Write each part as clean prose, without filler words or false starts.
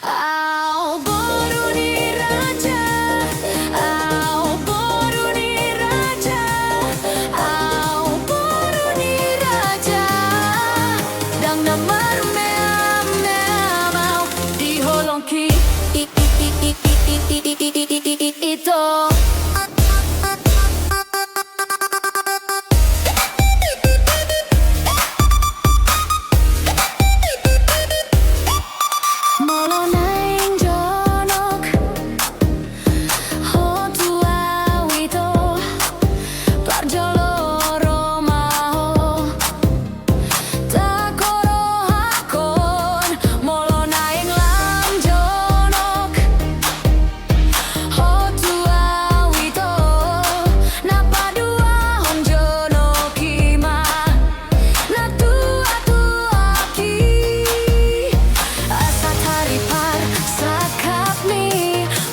Au Boruni Raja, Au Boruni Raja, Au Boruni Raja. Dang na marmeamau di holongki ito.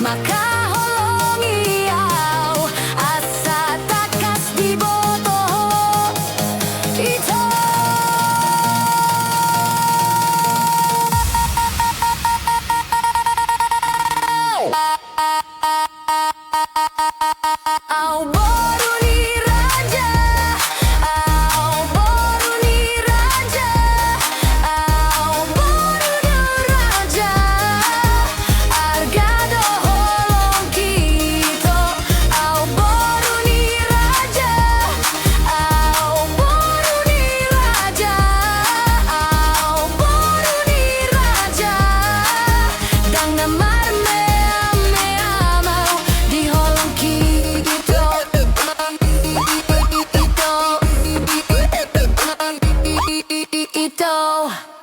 Maka holongi au asa takas di boto ito. Au Boruni Raja, Au Boruni Raja, Au Boruni Raja. Argado ito.